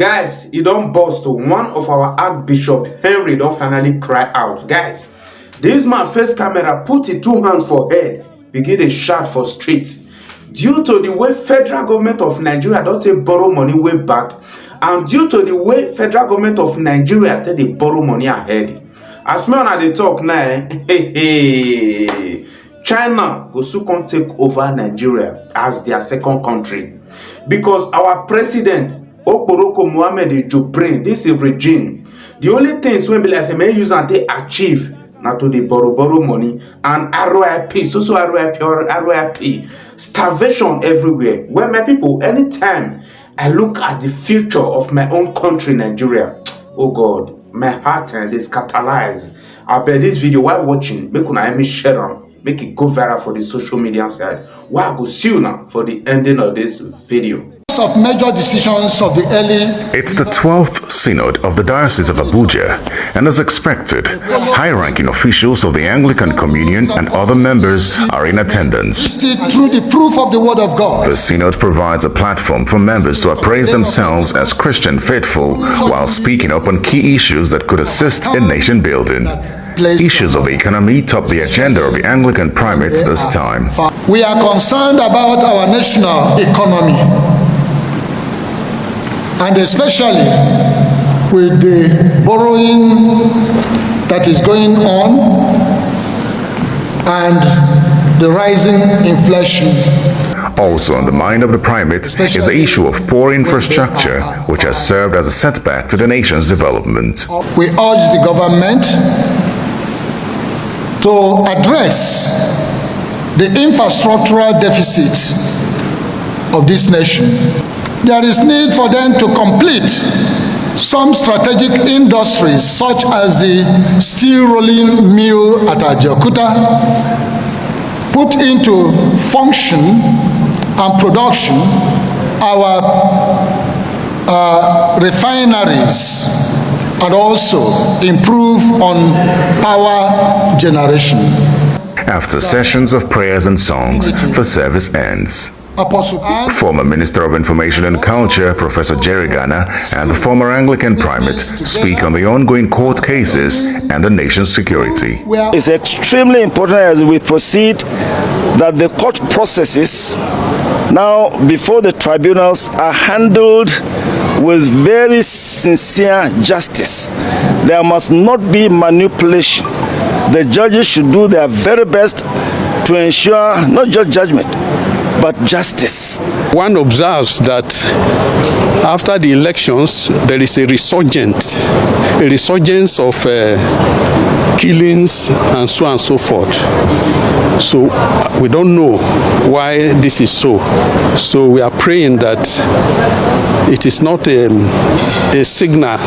Guys, e don burst. One of our Archbishop Henry don finally cry out. Guys, this man face camera, put his 2 hands for head, begin dey shout for street due to the way federal government of Nigeria don take borrow money way back, and due to the way federal government of Nigeria take dey borrow money ahead. As me una dey talk now, China go soon come take over Nigeria as their second country, because our president Oporoko Mohammed Jobrin, this is regime, the only things wey be like say may use and take achieve na to dey borrow money and RIP, so RIP, starvation everywhere. Well, my people, anytime I look at the future of my own country, Nigeria, oh God, my heart and is catalyzed. I bet this video while watching, make una help me share am, make it go viral for the social media side. Why I go see you now for the ending of this video. Of major decisions of the early... It's the 12th Synod of the Diocese of Abuja, and as expected, high-ranking officials of the Anglican Communion and other members are in attendance. Through the proof of the Word of God. The Synod provides a platform for members to appraise themselves as Christian faithful while speaking up on key issues that could assist in nation building. Issues of the economy top the agenda of the Anglican primates this time. We are concerned about our national economy, and especially with the borrowing that is going on and the rising inflation. Also on the mind of the primate is the issue of poor infrastructure, which has served as a setback to the nation's development. We urge the government to address the infrastructural deficit of this nation. There is need for them to complete some strategic industries such as the steel rolling mill at Ajaokuta, put into function and production our refineries, and also improve on power generation. After sessions of prayers and songs, the service ends. Former Minister of Information and Culture, Professor Jerry Ghana, and the former Anglican primate speak on the ongoing court cases and the nation's security. It's extremely important as we proceed that the court processes now before the tribunals are handled with very sincere justice. There must not be manipulation. The judges should do their very best to ensure not just judgment, but justice. One observes that after the elections, there is a resurgence of killings and so on and so forth. So we don't know why this is so. So we are praying that it is not a signal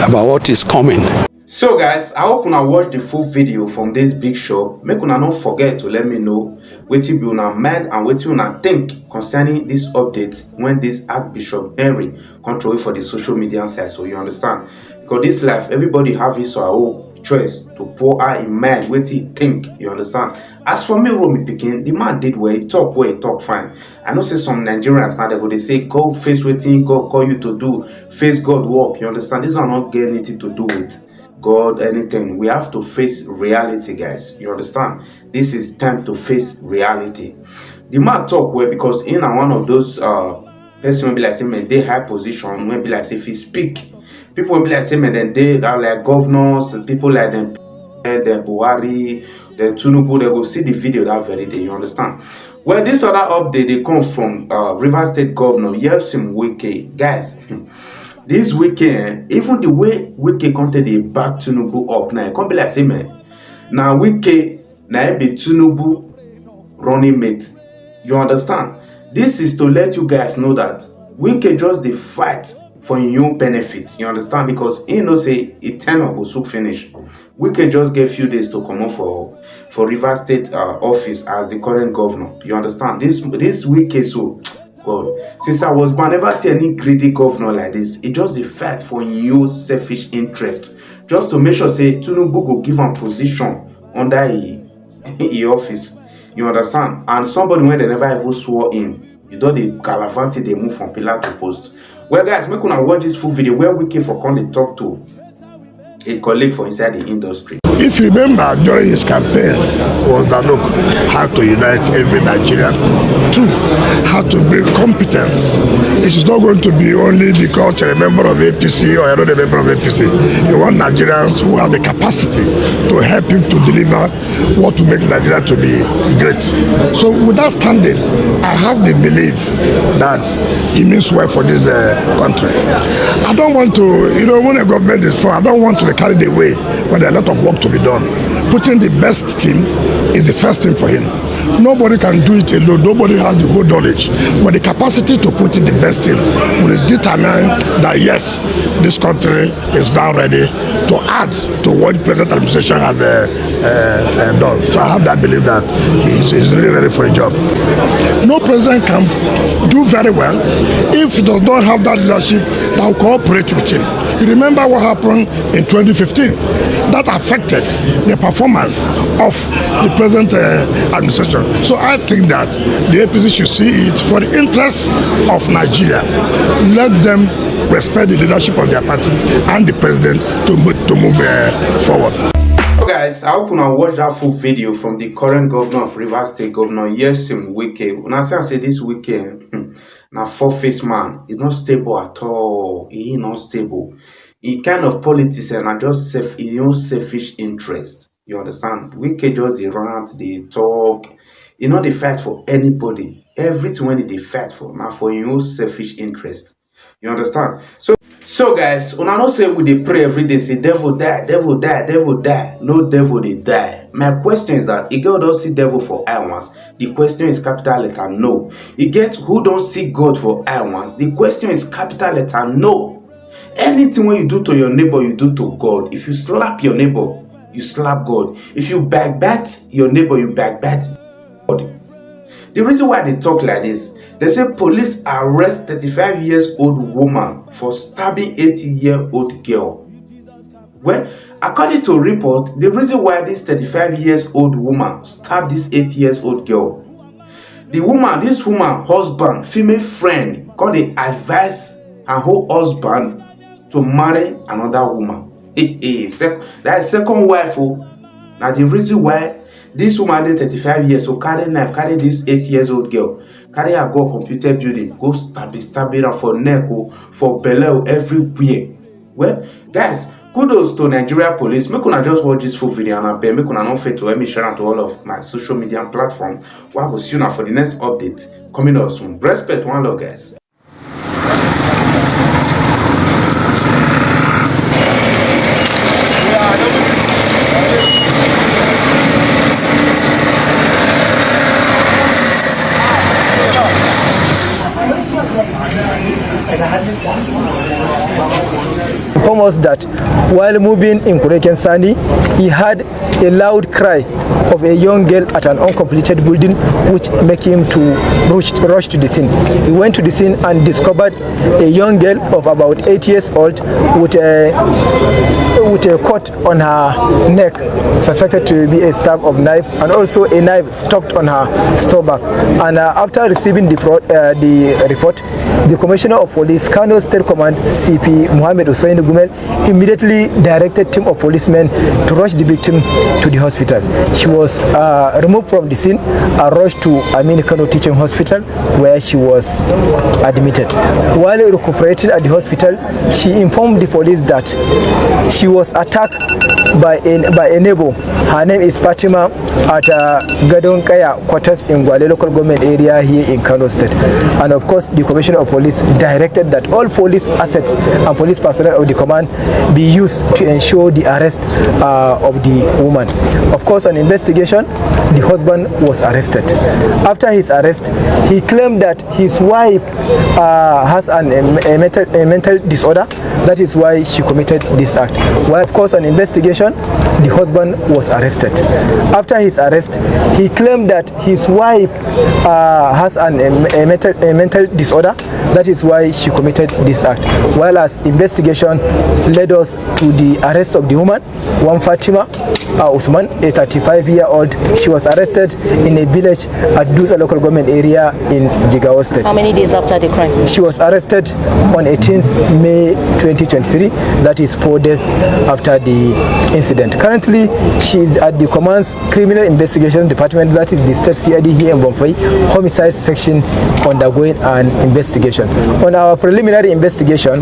about what is coming. So guys, I hope una watch the full video from this big show. Make una not forget to let me know wetin be una mind and wetin una think concerning this update when this Archbishop Henry control for the social media side. So you understand, because this life everybody have his or her own choice to pour out in mind wetin he think. You understand. As for me, Romy Pikin, the man did well, he talk fine. I know say some Nigerians now they say God face wetin God call you to do, face God work. You understand. This one not get anything to do with God, anything. We have to face reality, guys. You understand? This is time to face reality. The man talk well because in one of those person will be like say man they high position, will be like say if he speak, people will be like say man then they are like governors, people like them Buhari, the Tinubu, they go see the video that very day. You understand? Well, this other update they come from Rivers State Governor Wike, guys. This weekend, even the way Wike content they back Tinubu up now, it can't be like say man. Now Wike now be Tinubu running mate. You understand? This is to let you guys know that Wike just the fight for your benefit. You understand? Because he know say it tenure go soon finish. Wike just get few days to come up for Rivers State office as the current governor. You understand? This Wike so. God, since I was born, I never see any greedy governor like this. It just a fight for your selfish interest, just to make sure say Tinubu go give him position under his office. You understand? And somebody when they never even swore in, you know the Calavanti they move from pillar to post. Well, guys, make una watch this full video where Wike for come dey talk to a colleague for inside the industry. If you remember, during his campaigns was that, look, how to unite every Nigerian. 2, how to build competence. It is not going to be only because you're a member of APC or you're not a member of APC. You want Nigerians who have the capacity to help him to deliver what will make Nigeria to be great. So with that standing, I have the belief that he means well for this country. I don't want to, when a government is for, I don't want to be carried away when there are a lot of work to be done. Putting the best team is the first thing for him. Nobody can do it alone. Nobody has the whole knowledge. But the capacity to put in the best team will determine that, yes, this country is now ready to add to what the present administration has done. So I have that belief that he's really ready for a job. No president can do very well if he does not have that leadership that will cooperate with him. You remember what happened in 2015? That affected the performance of the present administration. So I think that the APC should see it for the interest of Nigeria. Let them respect the leadership of their party and the president to move forward. Guys, I hope you watch that full video from the current governor of Rivers State, Governor Wike. When I say this Wike, now four-faced man, he's not stable at all. He not stable. He kind of politics and just his own selfish interest. You understand? Wike just they rant, they talk. They fight for anybody. Everything when they fight for now for your own selfish interest. You understand? So guys, when I don't say we they pray every day, say devil die, devil die, devil die. No devil they die. My question is that if God don't see devil for eye once, the question is capital letter no. You get who don't see God for eye once, the question is capital letter no. Anything when you do to your neighbor, you do to God. If you slap your neighbor, you slap God. If you backbite your neighbor, you backbite God. The reason why they talk like this, they say police arrest 35-year-old woman for stabbing 80-year-old girl. Well, according to report, the reason why this 35-year-old woman stabbed this 80-year-old girl, this woman husband, female friend, got the advice her whole husband to marry another woman. That is second wife. Now the reason why this woman did 35 years, so carry knife, carry this 8-year-old girl, carry her go computer building, go stabbing her for neck, for belly, everywhere. Well, guys, kudos to Nigeria police. Make una just watch this full video and I beg make una not fail to help me share it to all of my social media platforms. Well, I will see you now for the next update coming up soon. Respect, one love, guys. Inform us that while moving in Kurekensani, he heard a loud cry of a young girl at an uncompleted building, which made him to rush to the scene. He went to the scene and discovered a young girl of about 8 years old with a cut on her neck, suspected to be a stab of knife, and also a knife stuck on her stomach. And after receiving the report, the Commissioner of Police, Kano State Command, CP Mohammed Hussein Gumel, immediately directed a team of policemen to rush the victim to the hospital. She was removed from the scene and rushed to Amin Kano Teaching Hospital, where she was admitted. While recuperating at the hospital, she informed the police that she was attacked by a neighbor. Her name is Fatima at Gadon Kaya quarters in Gwale local government area here in Kano State. And of course, the Commissioner of Police directed that all police assets and police personnel of the command be used to ensure the arrest of the woman. Of course, on investigation, the husband was arrested. After his arrest, he claimed that his wife has a mental disorder. That is why she committed this act. While of course on investigation, the husband was arrested. After his arrest, he claimed that his wife has a mental disorder. That is why she committed this act. While as investigation led us to the arrest of the woman, one Fatima, Usman, a 35-year-old. She was arrested in a village at Dusa local government area in Jigawa State. How many days after the crime? She was arrested on 18th May 2023. That is 4 days after the incident. Currently, she is at the Command's Criminal Investigation Department, that is the State CID here in Bomfai, Homicide Section, undergoing an investigation. On our preliminary investigation,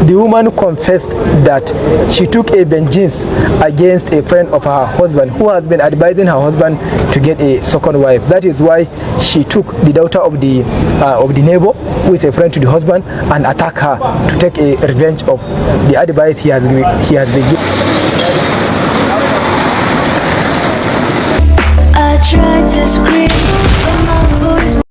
the woman confessed that she took a vengeance against a friend of her husband who has been advising her husband to get a second wife. That is why she took the daughter of the neighbor, who is a friend to the husband, and attacked her to take a revenge of the advice he has been given. I tried to scream.